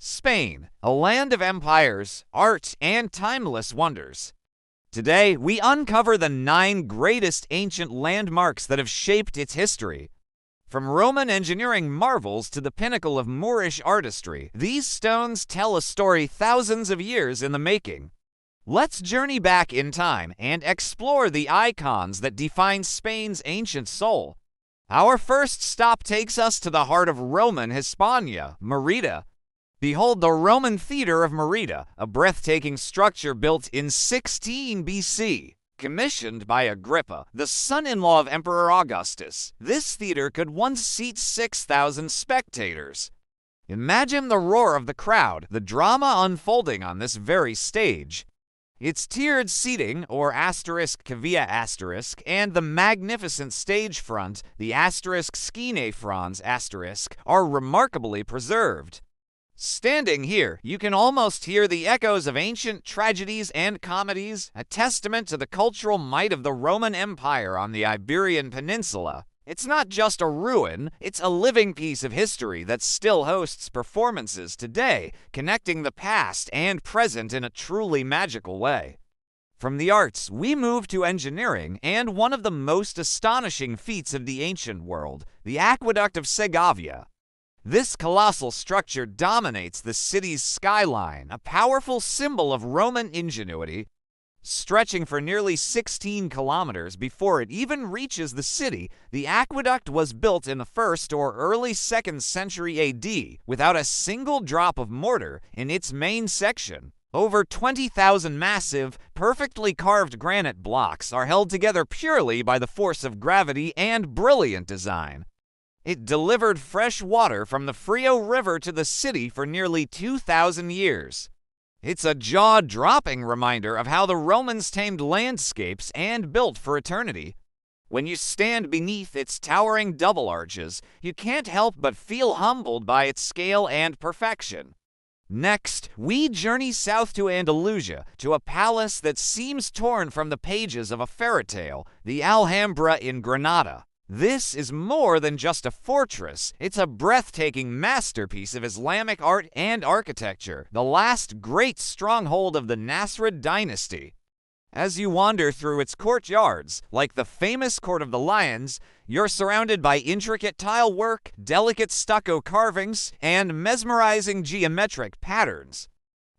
Spain, a land of empires, art, and timeless wonders. Today, we uncover the 9 greatest ancient landmarks that have shaped its history. From Roman engineering marvels to the pinnacle of Moorish artistry, these stones tell a story thousands of years in the making. Let's journey back in time and explore the icons that define Spain's ancient soul. Our first stop takes us to the heart of Roman Hispania, Mérida. Behold the Roman Theatre of Mérida, a breathtaking structure built in 16 BC. Commissioned by Agrippa, the son-in-law of Emperor Augustus, this theater could once seat 6,000 spectators. Imagine the roar of the crowd, the drama unfolding on this very stage. Its tiered seating, or *cavia*, and the magnificent stage front, the *skine frons*, are remarkably preserved. Standing here, you can almost hear the echoes of ancient tragedies and comedies, a testament to the cultural might of the Roman Empire on the Iberian Peninsula. It's not just a ruin, it's a living piece of history that still hosts performances today, connecting the past and present in a truly magical way. From the arts, we move to engineering and one of the most astonishing feats of the ancient world, the Aqueduct of Segovia. This colossal structure dominates the city's skyline, a powerful symbol of Roman ingenuity. Stretching for nearly 16 kilometers before it even reaches the city, the aqueduct was built in the 1st or early 2nd century AD without a single drop of mortar in its main section. Over 20,000 massive, perfectly carved granite blocks are held together purely by the force of gravity and brilliant design. It delivered fresh water from the Frio River to the city for nearly 2,000 years. It's a jaw-dropping reminder of how the Romans tamed landscapes and built for eternity. When you stand beneath its towering double arches, you can't help but feel humbled by its scale and perfection. Next, we journey south to Andalusia, to a palace that seems torn from the pages of a fairy tale, the Alhambra in Granada. This is more than just a fortress, it's a breathtaking masterpiece of Islamic art and architecture, the last great stronghold of the Nasrid dynasty. As you wander through its courtyards, like the famous Court of the Lions, you're surrounded by intricate tile work, delicate stucco carvings, and mesmerizing geometric patterns.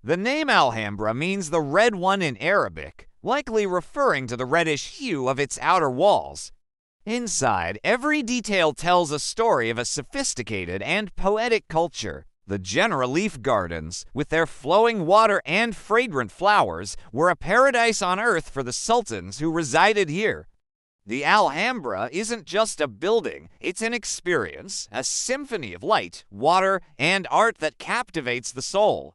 The name Alhambra means the red one in Arabic, likely referring to the reddish hue of its outer walls. Inside, every detail tells a story of a sophisticated and poetic culture. The Generalife Gardens, with their flowing water and fragrant flowers, were a paradise on earth for the sultans who resided here. The Alhambra isn't just a building, it's an experience, a symphony of light, water, and art that captivates the soul.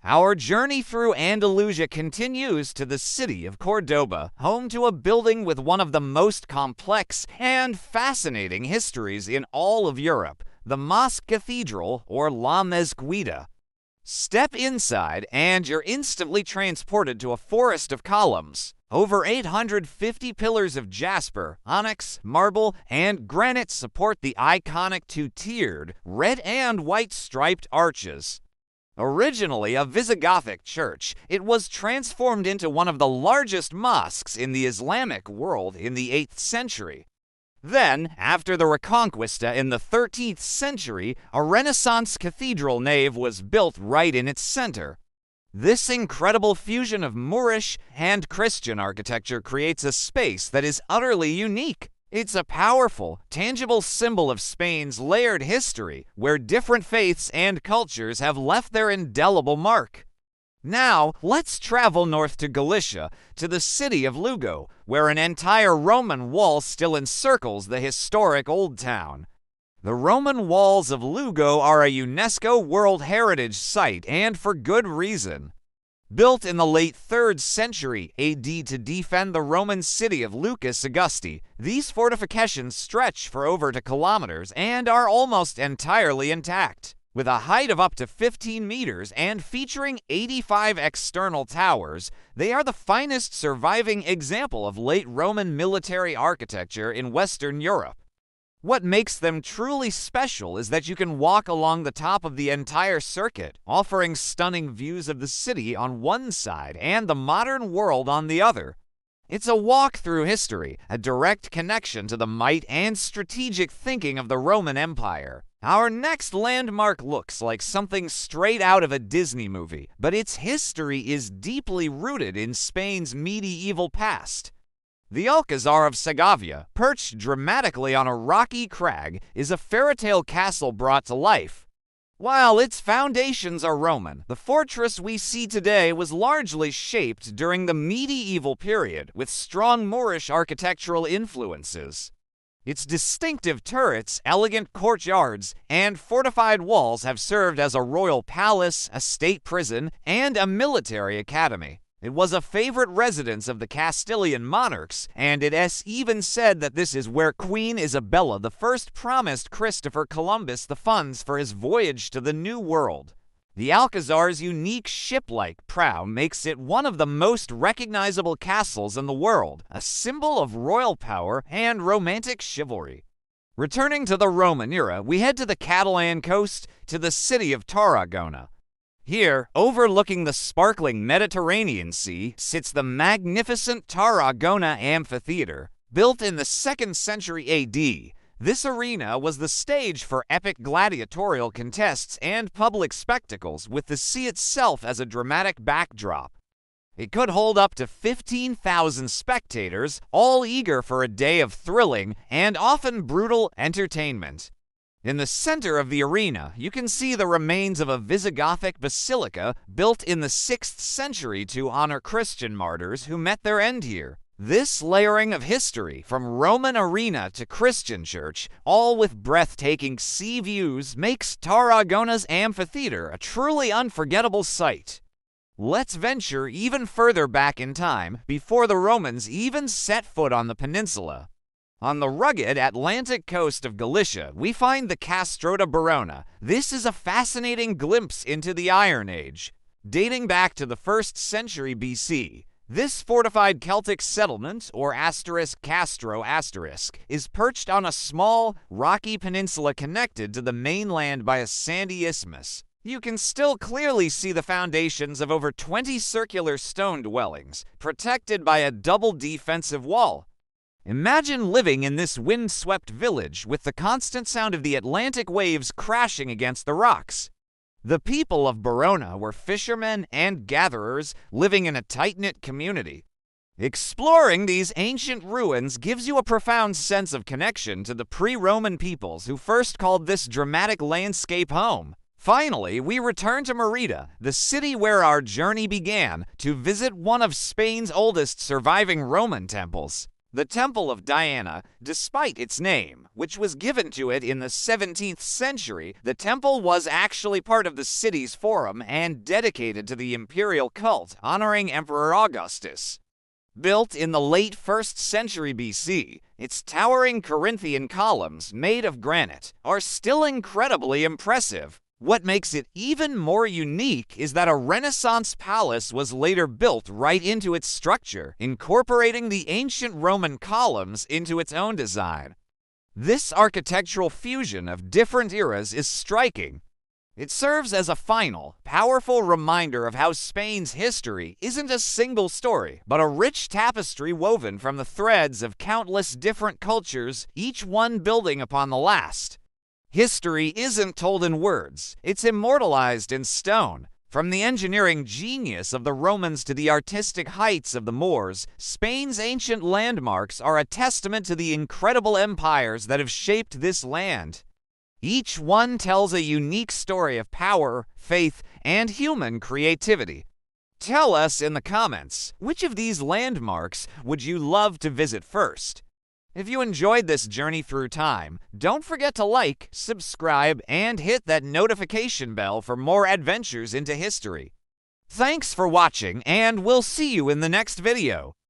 Our journey through Andalusia continues to the city of Córdoba, home to a building with one of the most complex and fascinating histories in all of Europe, the Mosque Cathedral, or La Mezquita. Step inside and you're instantly transported to a forest of columns. Over 850 pillars of jasper, onyx, marble, and granite support the iconic 2-tiered, red and white striped arches. Originally a Visigothic church, it was transformed into one of the largest mosques in the Islamic world in the 8th century. Then, after the Reconquista in the 13th century, a Renaissance cathedral nave was built right in its center. This incredible fusion of Moorish and Christian architecture creates a space that is utterly unique. It's a powerful, tangible symbol of Spain's layered history, where different faiths and cultures have left their indelible mark. Now, let's travel north to Galicia, to the city of Lugo, where an entire Roman wall still encircles the historic Old Town. The Roman Walls of Lugo are a UNESCO World Heritage Site, and for good reason. Built in the late 3rd century AD to defend the Roman city of Lucus Augusti, these fortifications stretch for over 2 kilometers and are almost entirely intact. With a height of up to 15 meters and featuring 85 external towers, they are the finest surviving example of late Roman military architecture in Western Europe. What makes them truly special is that you can walk along the top of the entire circuit, offering stunning views of the city on one side and the modern world on the other. It's a walk through history, a direct connection to the might and strategic thinking of the Roman Empire. Our next landmark looks like something straight out of a Disney movie, but its history is deeply rooted in Spain's medieval past. The Alcázar of Segovia, perched dramatically on a rocky crag, is a fairy-tale castle brought to life. While its foundations are Roman, the fortress we see today was largely shaped during the medieval period with strong Moorish architectural influences. Its distinctive turrets, elegant courtyards, and fortified walls have served as a royal palace, a state prison, and a military academy. It was a favorite residence of the Castilian monarchs, and it is even said that this is where Queen Isabella I promised Christopher Columbus the funds for his voyage to the New World. The Alcázar's unique ship-like prow makes it one of the most recognizable castles in the world, a symbol of royal power and romantic chivalry. Returning to the Roman era, we head to the Catalan coast to the city of Tarragona. Here, overlooking the sparkling Mediterranean Sea, sits the magnificent Tarragona Amphitheatre. Built in the 2nd century AD, this arena was the stage for epic gladiatorial contests and public spectacles, with the sea itself as a dramatic backdrop. It could hold up to 15,000 spectators, all eager for a day of thrilling and often brutal entertainment. In the center of the arena, you can see the remains of a Visigothic basilica built in the 6th century to honor Christian martyrs who met their end here. This layering of history, from Roman arena to Christian church, all with breathtaking sea views, makes Tarragona's amphitheater a truly unforgettable sight. Let's venture even further back in time, before the Romans even set foot on the peninsula. On the rugged Atlantic coast of Galicia, we find the Castro de Baroña. This is a fascinating glimpse into the Iron Age. Dating back to the 1st century BC, this fortified Celtic settlement, or Castro is perched on a small, rocky peninsula connected to the mainland by a sandy isthmus. You can still clearly see the foundations of over 20 circular stone dwellings, protected by a double defensive wall. Imagine living in this wind-swept village with the constant sound of the Atlantic waves crashing against the rocks. The people of Baroña were fishermen and gatherers living in a tight-knit community. Exploring these ancient ruins gives you a profound sense of connection to the pre-Roman peoples who first called this dramatic landscape home. Finally, we return to Mérida, the city where our journey began, to visit one of Spain's oldest surviving Roman temples. The Temple of Diana, despite its name, which was given to it in the 17th century, the temple was actually part of the city's forum and dedicated to the imperial cult, honoring Emperor Augustus. Built in the late 1st century BC, its towering Corinthian columns, made of granite, are still incredibly impressive. What makes it even more unique is that a Renaissance palace was later built right into its structure, incorporating the ancient Roman columns into its own design. This architectural fusion of different eras is striking. It serves as a final, powerful reminder of how Spain's history isn't a single story, but a rich tapestry woven from the threads of countless different cultures, each one building upon the last. History isn't told in words, it's immortalized in stone. From the engineering genius of the Romans to the artistic heights of the Moors, Spain's ancient landmarks are a testament to the incredible empires that have shaped this land. Each one tells a unique story of power, faith, and human creativity. Tell us in the comments, which of these landmarks would you love to visit first? If you enjoyed this journey through time, don't forget to like, subscribe, and hit that notification bell for more adventures into history. Thanks for watching, and we'll see you in the next video.